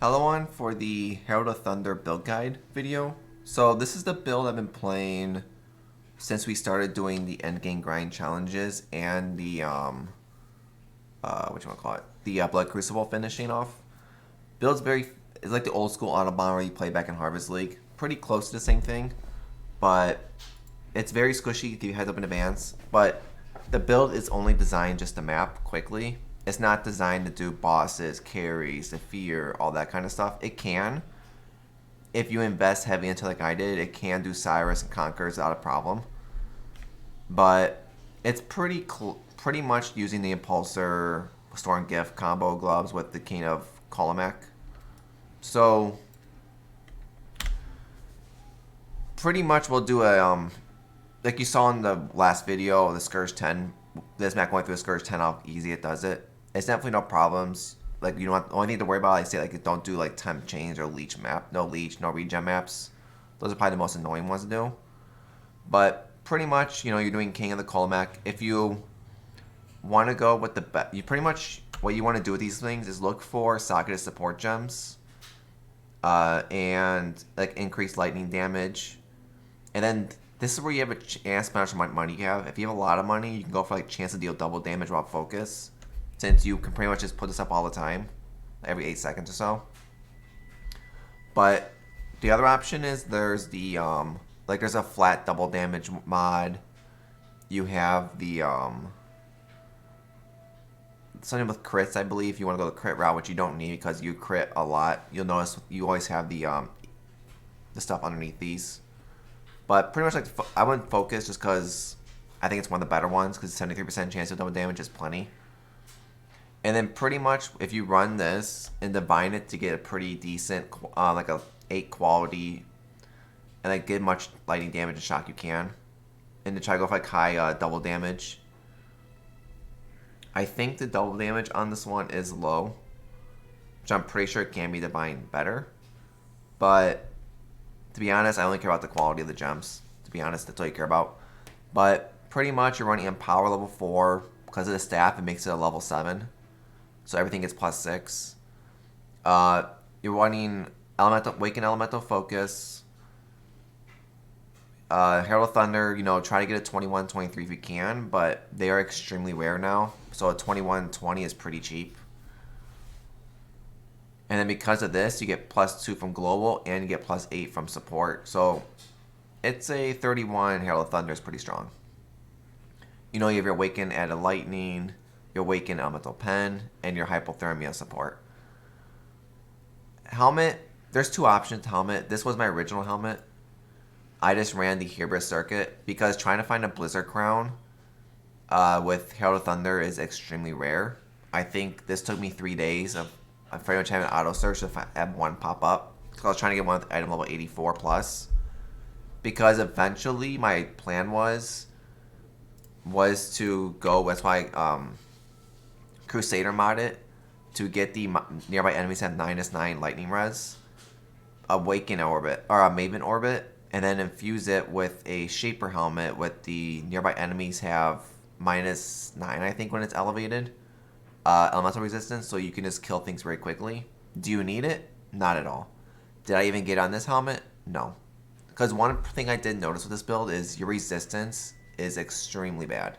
Hello on for the Herald of Thunder build guide video. So this is the build I've been playing since we started doing the endgame grind challenges and the what you want to call it, the Blood Crucible finishing off. Build's it's like the old school autobomber you play back in Harvest League. Pretty close to the same thing, but it's very squishy. Give you heads up in advance, but the build is only designed just to map quickly. It's not designed to do bosses, carries, the fear, all that kind of stuff. It can. If you invest heavy into like I did, it can do Cyrus and Conquerors without a problem. But it's pretty much using the Impulsor Storm Gift combo gloves with the King of Kolomek. So pretty much we'll do a like you saw in the last video, the Scourge 10. This map going through the Scourge 10, how easy it does it. It's definitely no problems. Like you don't, the only thing to worry about, I say, like don't do like temp chains or leech map. No leech, no regen maps. Those are probably the most annoying ones to do. But pretty much, you're doing King of the Kolomek. If you want to go with the you pretty much what you want to do with these things is look for socketed support gems, and like increased lightning damage, and then this is where you have a chance how much money you have. If you have a lot of money, you can go for like chance to deal double damage while focus, since you can pretty much just put this up all the time, every 8 seconds or so. But the other option is there's the like there's a flat double damage mod. You have the something with crits, I believe. If you want to go the crit route, which you don't need because you crit a lot, you'll notice you always have the stuff underneath these. But pretty much like I wouldn't focus just because I think it's one of the better ones because 73% chance of double damage is plenty. And then pretty much if you run this and divine it to get a pretty decent like a 8 quality and like get much lightning damage and shock you can, and to try to go for like high double damage. I think the double damage on this one is low, which I'm pretty sure it can be divine better, but to be honest, I only care about the quality of the gems. To be honest, that's all you care about. But pretty much you're running Empower level 4. Because of the staff, it makes it a level 7. So everything gets plus 6. You're running Awaken Elemental Focus. Herald of Thunder, try to get a 21, 23 if you can. But they are extremely rare now. So a 21, 20 is pretty cheap. And then because of this, you get plus 2 from global and you get plus 8 from support. So it's a 31 Herald of Thunder is pretty strong. You have your Awaken Add a Lightning, your Awaken Elemental Pen, and your Hypothermia support. Helmet, there's 2 options to helmet. This was my original helmet. I just ran the Hubris circuit because trying to find a Blizzard Crown with Herald of Thunder is extremely rare. I think this took me 3 days of I pretty much have an auto search if I have one pop up. So I was trying to get one with item level 84 plus. Because eventually my plan was to go, that's why Crusader mod it, to get the nearby enemies have -9 lightning res, Awaken Orbit, or a Maven Orbit, and then infuse it with a Shaper helmet with the nearby enemies have -9, I think, when it's elevated. Elemental resistance, so you can just kill things very quickly. Do you need it? Not at all. Did I even get on this helmet? No. Because one thing I did notice with this build is your resistance is extremely bad.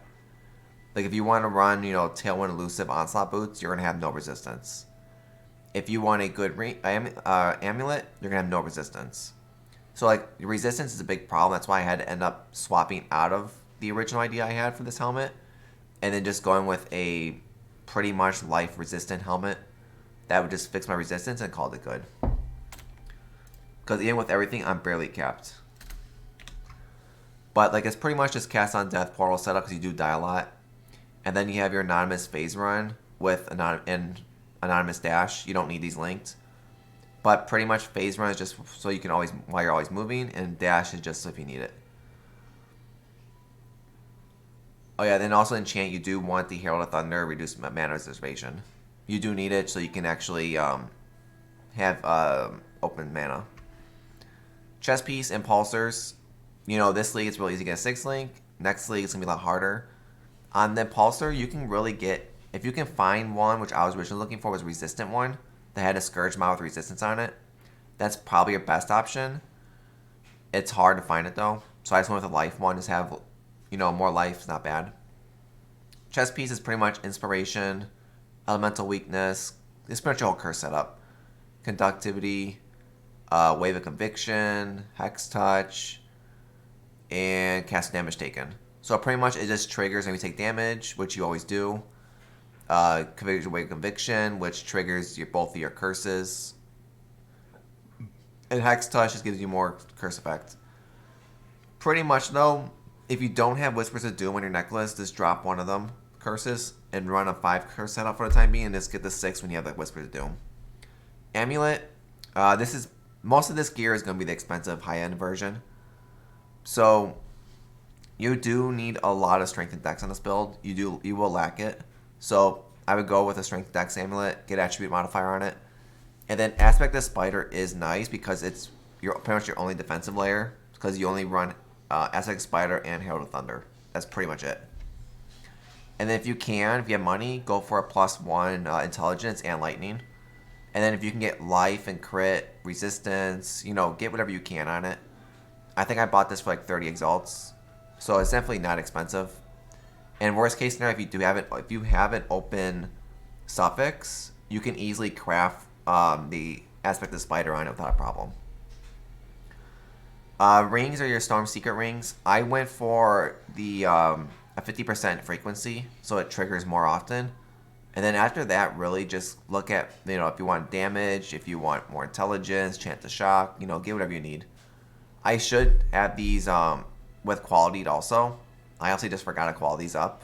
Like if you want to run, Tailwind Elusive Onslaught Boots, you're going to have no resistance. If you want a good amulet, you're going to have no resistance. So like resistance is a big problem. That's why I had to end up swapping out of the original idea I had for this helmet and then just going with a pretty much life resistant helmet that would just fix my resistance and called it good. Because even with everything, I'm barely capped. But like it's pretty much just cast on death portal setup because you do die a lot. And then you have your anonymous phase run with anonymous dash. You don't need these linked. But pretty much phase run is just so you can always, while you're always moving, and dash is just so if you need it. Oh yeah, then also enchant, you do want the Herald of Thunder, reduced mana reservation. You do need it so you can actually have open mana. Chess piece, Impulsors. This league it's really easy to get a 6 link. Next league it's going to be a lot harder. On the Impulsor, you can really get, if you can find one, which I was originally looking for was resistant one, that had a Scourge mod with resistance on it. That's probably your best option. It's hard to find it though, so I just went with a life one. Just have, more life is not bad. Chest piece is pretty much inspiration, elemental weakness. It's pretty much your whole curse setup. Conductivity, wave of conviction, hex touch, and cast damage taken. So pretty much it just triggers when you take damage, which you always do. Wave of conviction, which triggers both of your curses. And hex touch just gives you more curse effect. Pretty much though, if you don't have Whispers of Doom on your necklace, just drop one of them curses and run a 5 curse setup for the time being, and just get the 6 when you have the Whispers of Doom. Amulet. Most of this gear is going to be the expensive high-end version. So you do need a lot of strength and dex on this build. You will lack it. So I would go with a strength dex amulet, get attribute modifier on it. And then Aspect of Spider is nice because it's pretty much your only defensive layer, because you only run Aspect of Spider and Herald of Thunder. That's pretty much it. And then if you have money, go for a +1 intelligence and lightning. And then if you can get life and crit, resistance, get whatever you can on it. I think I bought this for like 30 exalts, so it's definitely not expensive. And worst case scenario, if you have an open suffix, you can easily craft the Aspect of Spider on it without a problem. Rings are your Storm Secret rings. I went for the a 50% frequency, so it triggers more often. And then after that, really just look at, if you want damage, if you want more intelligence, chance to shock, get whatever you need. I should add these with qualityed also. I actually just forgot to quality these up.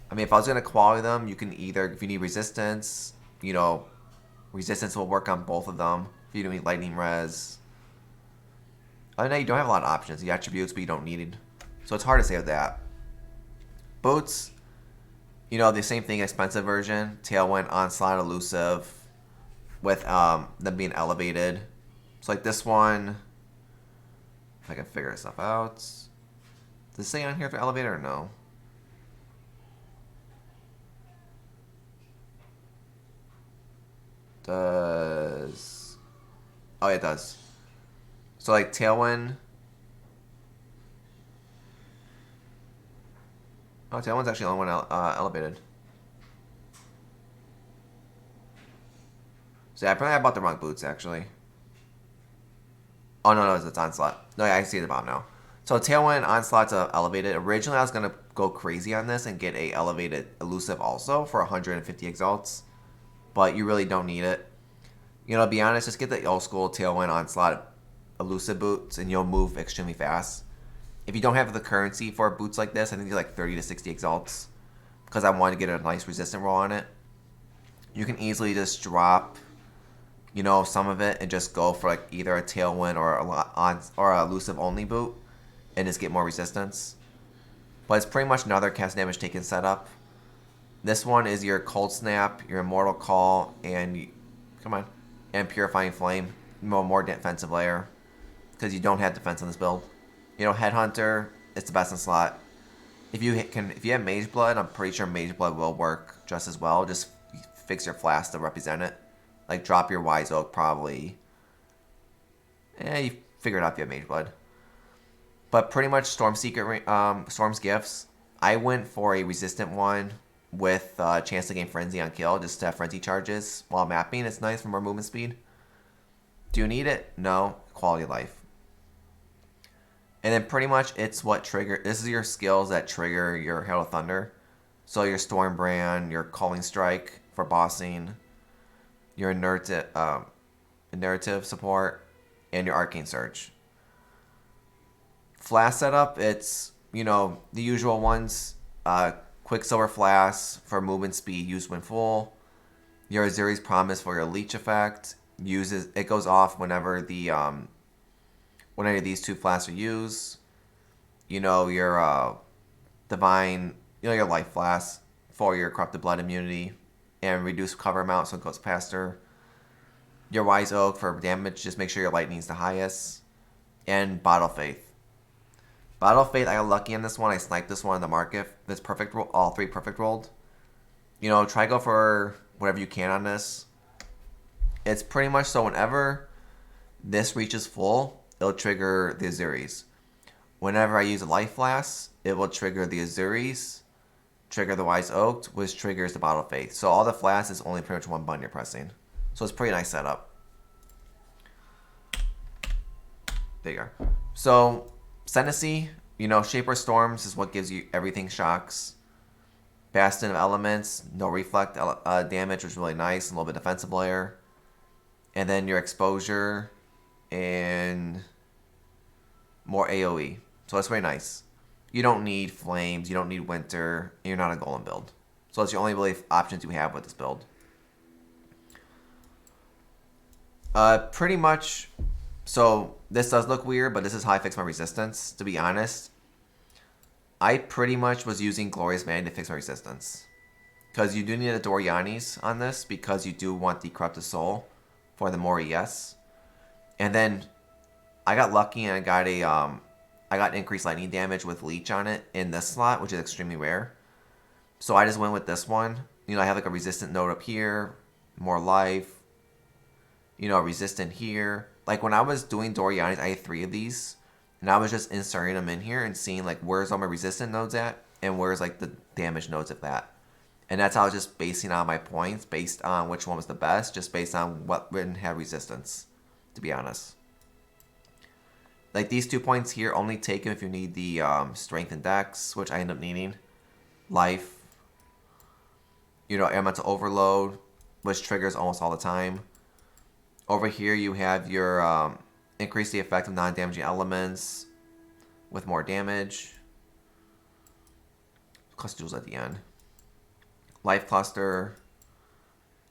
I mean, if I was going to quality them, you can either, if you need resistance, resistance will work on both of them. If you need lightning res. Other than that, you don't have a lot of options. The attributes, but you don't need it. So it's hard to say with that. Boots, the same thing, expensive version. Tailwind, Onslaught, Elusive, with them being elevated. So like this one, if I can figure this stuff out. Does it say on here if they're elevated or no? Does... Oh, yeah, it does. So like Tailwind... Oh, Tailwind's actually the only one elevated. So yeah, I bought the wrong boots, actually. Oh, no, it's Onslaught. No, yeah, I see the bottom now. So Tailwind, Onslaught's elevated. Originally, I was going to go crazy on this and get a elevated Elusive also for 150 exalts. But you really don't need it. To be honest, just get the old school Tailwind, Onslaught, Elusive boots, and you'll move extremely fast. If you don't have the currency for boots like this, I think they're like 30 to 60 exalts, because I want to get a nice resistant roll on it. You can easily just drop, some of it and just go for like either a Tailwind or a Elusive only boot and just get more resistance. But it's pretty much another cast damage taken setup. This one is your Cold Snap, your Immortal Call, and Purifying Flame, more defensive layer, because you don't have defense on this build. Headhunter, it's the best in slot. If you have Mage Blood, I'm pretty sure Mage Blood will work just as well. Just fix your Flasks to represent it. Like drop your Wise Oak probably. You figure it out if you have Mage Blood. But pretty much Storm's Gifts. I went for a resistant one with chance to gain Frenzy on kill, just to have Frenzy charges while mapping. It's nice for more movement speed. Do you need it? No. Quality of life. And then pretty much it's what trigger. This is your skills that trigger your Herald of Thunder. So your Stormbrand, your Calling Strike for bossing, your narrative support, and your Arcane Surge. Flask setup, it's the usual ones. Quicksilver Flask for movement speed used when full. Your Azuri's Promise for your leech effect. It goes off whenever these two flasks are used. Your divine, your life flask for your corrupted blood immunity and reduced cover amount so it goes faster. Your Wise Oak for damage, just make sure your lightning's the highest. And Bottle Faith. Bottle Faith, I got lucky on this one. I sniped this one in the market. This all three perfect rolled. Try to go for whatever you can on this. It's pretty much so whenever this reaches full, it'll trigger the Azuris. Whenever I use a Life Flask, it will trigger the Azuris, trigger the Wise Oak, which triggers the Bottle of Faith. So all the flasks is only pretty much one button you're pressing. So it's pretty nice setup. There you go. So, Ascendancy, Shaper Storms is what gives you everything shocks. Bastion of Elements, no reflect damage, which is really nice, a little bit defensive layer. And then your Exposure and more AoE. So that's very nice. You don't need Flames, you don't need Winter, and you're not a Golem build. So that's the only really options you have with this build. Pretty much, so this does look weird, but this is how I fix my resistance, to be honest. I pretty much was using Glorious Vanity to fix my resistance. Because you do need a Doriani's on this, because you do want the Corrupted Soul for the more ES. And then I got lucky and I got increased lightning damage with Leech on it in this slot, which is extremely rare. So I just went with this one. I have like a resistant node up here, more life, resistant here. Like when I was doing Doriani's, I had 3 of these. And I was just inserting them in here and seeing like where's all my resistant nodes at and where's like the damage nodes at that. And that's how I was just basing on my points based on which one was the best, just based on what didn't have resistance, to be honest. Like these 2 points here only take them if you need the strength and dex, which I end up needing. Life. Elemental Overload, which triggers almost all the time. Over here you have your increase the effect of non-damaging elements with more damage. Cluster jewels at the end. Life cluster.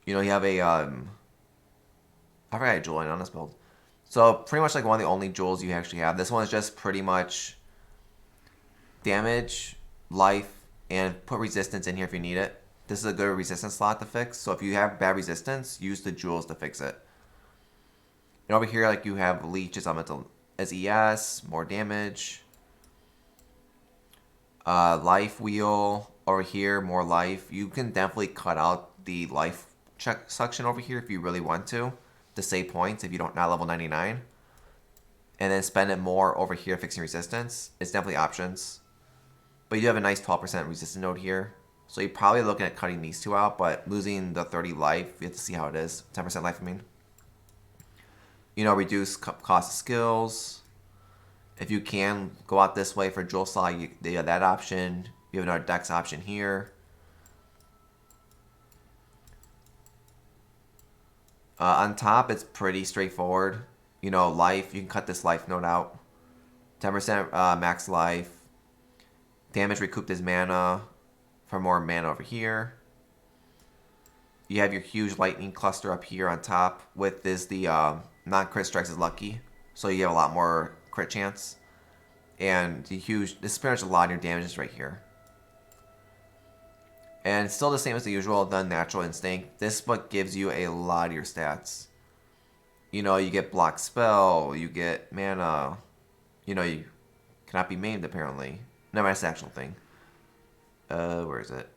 You have a I forgot a jewel on this build. So pretty much like one of the only jewels you actually have. This one is just pretty much damage, life, and put resistance in here if you need it. This is a good resistance slot to fix. So if you have bad resistance, use the jewels to fix it. And over here, like you have Leech as ES, more damage. Life Wheel over here, more life. You can definitely cut out the life check section over here if you really want to save points if you don't not level 99. And then spend it more over here fixing resistance. It's definitely options. But you do have a nice 12% resistance node here. So you're probably looking at cutting these 2 out, but losing the 30 life, you have to see how it is. 10% life, I mean. Reduce cost of skills. If you can go out this way for Jewel Slot, you have that option. You have another Dex option here. On top, it's pretty straightforward. Life, you can cut this life node out. 10% max life. Damage recouped as mana for more mana over here. You have your huge lightning cluster up here on top with the non-crit strikes is lucky. So you have a lot more crit chance. And this is pretty much a lot of your damage is right here. And it's still the same as the usual, the Natural Instinct. This is what gives you a lot of your stats. You get block spell, you get mana. You cannot be maimed apparently. No, that's the actual thing. Where is it?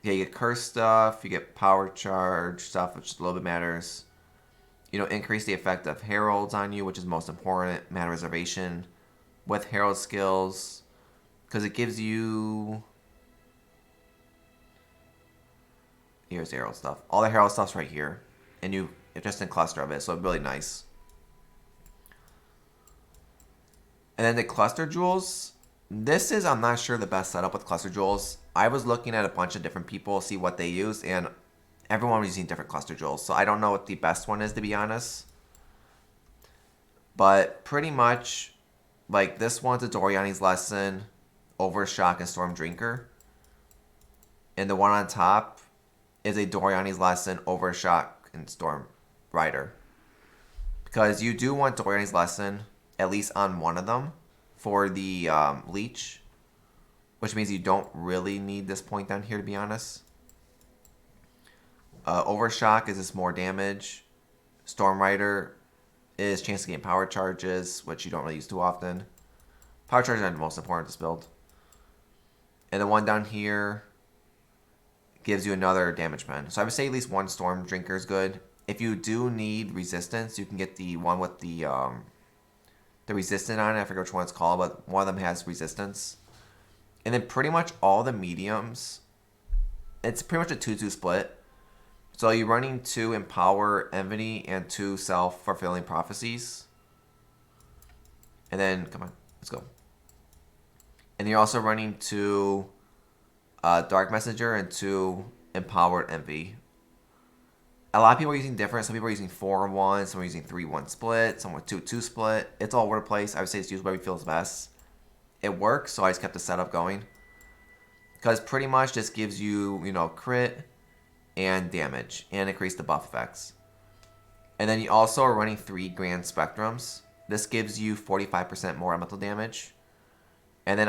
Yeah, you get curse stuff, you get power charge stuff, which a little bit matters. Increase the effect of heralds on you, which is most important. Mana reservation with herald skills, because it gives you. Here's herald stuff. All the herald stuff's right here, and it's just in cluster of it, so it's really nice. And then the cluster jewels. This is, I'm not sure, the best setup with cluster jewels. I was looking at a bunch of different people, see what they use, and everyone was using different cluster jewels. So I don't know what the best one is, to be honest. But pretty much, like this one's a Doriani's Lesson, Overshock, and Storm Drinker. And the one on top is a Doriani's Lesson, Overshock, and Storm Rider. Because you do want Doriani's Lesson, at least on one of them, for the Leech. Which means you don't really need this point down here, to be honest. Overshock is just more damage. Storm Rider is chance to gain power charges, which you don't really use too often. Power charges are the most important to this build. And the one down here gives you another damage pen. So I would say at least one Storm Drinker is good. if you do need resistance, you can get the one with the resistant on it. I forget which one it's called, but one of them has resistance. And then pretty much all the mediums, it's pretty much a 2-2 split. So you're running 2 Empower Envy and 2 Self-Fulfilling Prophecies. And then, come on, let's go. And you're also running 2 Dark Messenger and 2 Empowered Envy. A lot of people are using different. Some people are using 4-1, some are using 3-1 split, some are 2-2 split. It's all over the place. I would say it's used where it feels best. It works, so I just kept the setup going. Because pretty much this gives you, you know, crit and damage, and increase the buff effects. And then you also are running 3 Grand Spectrums. This gives you 45% more elemental damage. And then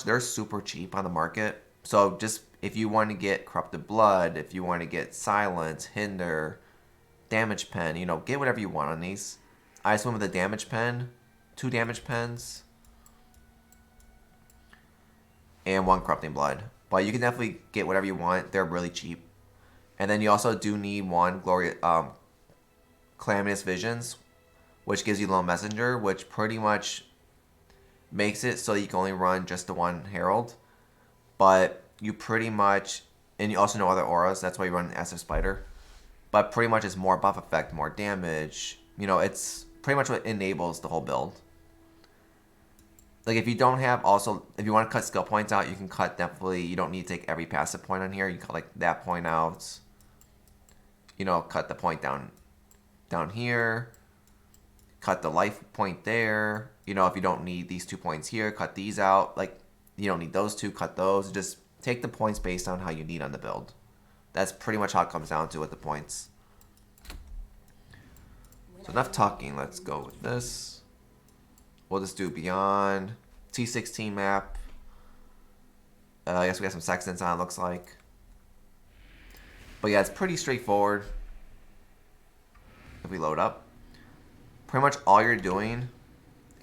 they're super cheap on the market. So just if you want to get Corrupted Blood, if you want to get Silence, Hinder, Damage Pen, you know, get whatever you want on these. I just went with a Damage Pen, 2 Damage Pens, and 1 Corrupting Blood. But you can definitely get whatever you want. They're really cheap. And then you also do need 1 Calamitous Visions, which gives you Lone Messenger, which pretty much makes it so you can only run just the 1 Herald. But you pretty much, and you also know other auras, that's why you run Asset Spider. But pretty much it's more buff effect, more damage. You know, it's pretty much what enables the whole build. Like if you don't have if you want to cut skill points out, you can cut definitely, you don't need to take every passive point on here. You can cut like that point out. You know, cut the point down here. Cut the life point there. You know, if you don't need these 2 points here, cut these out. Like, you don't need those 2, cut those. Just take the points based on how you need on the build. That's pretty much how it comes down to with the points. So enough talking, let's go with this. We'll just do Beyond. T16 map. I guess we got some sextants on it, looks like. But yeah, it's pretty straightforward. If we load up. Pretty much all you're doing,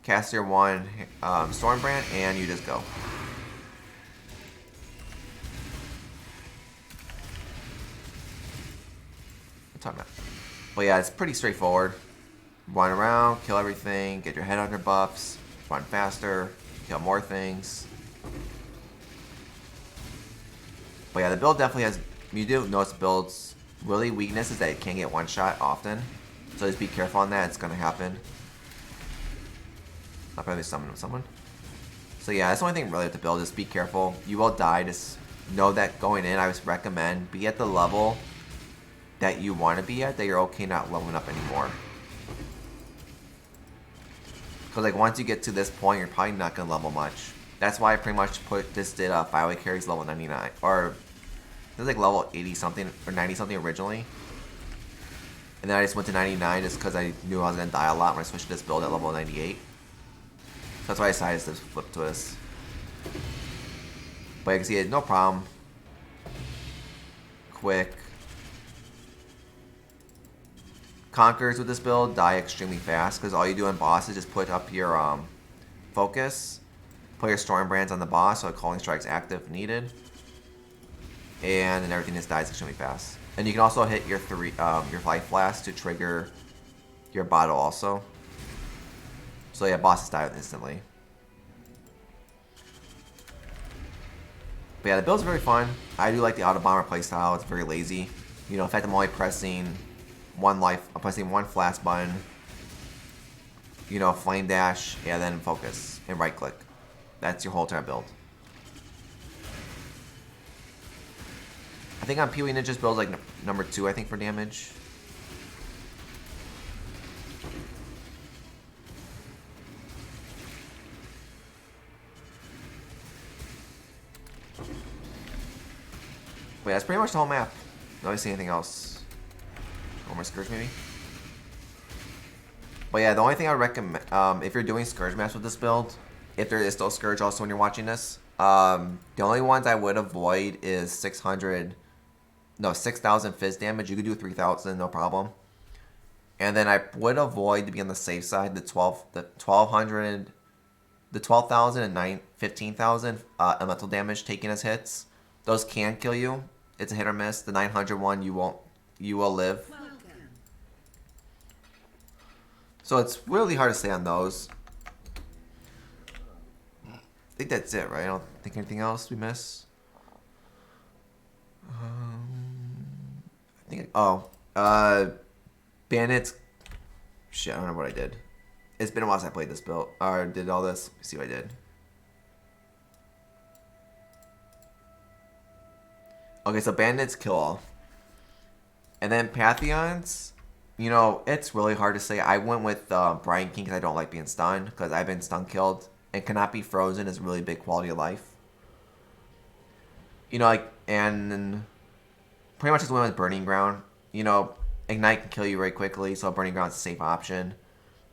cast your 1 Stormbrand, and you just go. But yeah, it's pretty straightforward. Run around, kill everything, get your head under buffs, run faster, kill more things. But yeah, the build definitely has, you do notice the build's really weakness is that it can't get one shot often. So just be careful on that, it's gonna happen. I'll probably summon someone. So yeah, that's the only thing really with the build, just be careful. You will die, just know that going in, I would recommend be at the level that you want to be at, that you're okay not leveling up anymore. Because like once you get to this point, you're probably not going to level much. That's why I pretty much did 5-way carries level 99. Or it was like level 80 something or 90 something originally. And then I just went to 99 just because I knew I was going to die a lot when I switched to this build at level 98. So that's why I decided to flip to this. But you can see it, no problem. Quick. Conquerors with this build die extremely fast because all you do in boss is just put up your focus, put your Stormbrands on the boss so calling strike's active needed, and then everything just dies extremely fast. And you can also hit your your life flask to trigger your bottle also. So yeah, bosses die instantly. But yeah, the build's very fun. I do like the autobomber playstyle. It's very lazy. You know, in fact, I'm only pressing 1 life. I'm pressing 1 flask button. You know, flame dash, yeah, then focus and right click. That's your whole entire build. I think on POE Ninja's build like number 2, I think, for damage. But yeah, that's pretty much the whole map. Don't really see anything else. One more Scourge maybe? But yeah, the only thing I would recommend, if you're doing Scourge maps with this build, if there is still Scourge also when you're watching this, the only ones I would avoid is 6,000 fizz damage. You could do 3,000, no problem. And then I would avoid, to be on the safe side, the 12,000 and 15,000 elemental damage taken as hits. Those can kill you. It's a hit or miss. The 900 one, you will live. So it's really hard to say on those. I think that's it, right? I don't think anything else we miss. I think. Bandits. Shit, I don't know what I did. It's been a while since I played this build or did all this. Let's see what I did. Okay, so bandits kill all. And then Pantheons, you know, it's really hard to say. I went with Brian King because I don't like being stunned because I've been stun killed. And cannot be frozen is really big quality of life. You know, like, and pretty much just went with Burning Ground. You know, Ignite can kill you very quickly, so Burning Ground's a safe option.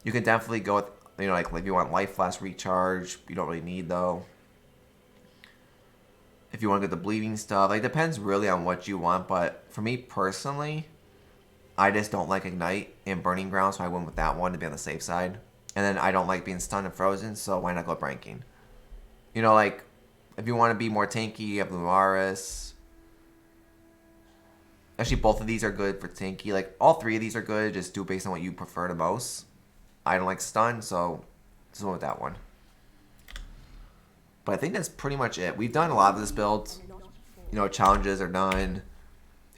You can definitely go with, you know, like if you want Life Flask recharge, you don't really need though. If you want to get the bleeding stuff, like, it depends really on what you want. But for me personally, I just don't like Ignite and Burning Ground, so I went with that one to be on the safe side. And then I don't like being stunned and frozen, so why not go with ranking? You know, like, if you want to be more tanky, you have Luaris. Actually, both of these are good for tanky. Like, all three of these are good, just do based on what you prefer the most. I don't like stun, so just went with that one. But I think that's pretty much it. We've done a lot of this build. You know, challenges are done.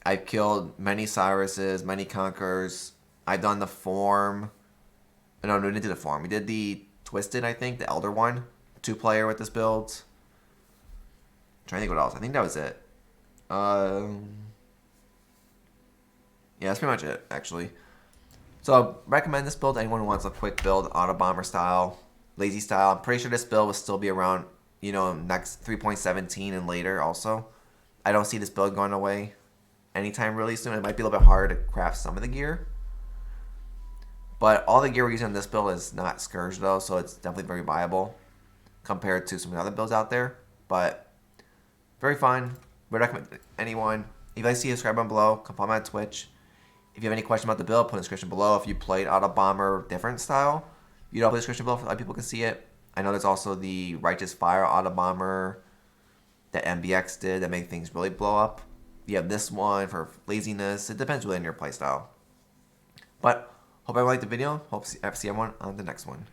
I've killed many Cyruses, many Conquerors. I've done the form. No, we didn't do the form. We did the Twisted, I think, the Elder one. 2-player with this build. I'm trying to think what else. I think that was it. Yeah, that's pretty much it, actually. So, I recommend this build to anyone who wants a quick build, autobomber style, lazy style. I'm pretty sure this build will still be around, you know, next 3.17 and later also. I don't see this build going away anytime really soon. It might be a little bit harder to craft some of the gear. But all the gear we're using on this build is not Scourge though, so it's definitely very viable compared to some of the other builds out there. But very fun. Would recommend anyone. If you guys see, subscribe down below. Come follow me on Twitch. If you have any question about the build, put in the description below. If you played Autobomber different style, you know, put in the description below so other people can see it. I know there's also the Righteous Fire Autobomber that MBX did that make things really blow up. You have this one for laziness. It depends really on your playstyle. But hope everyone liked the video. Hope to see everyone on the next one.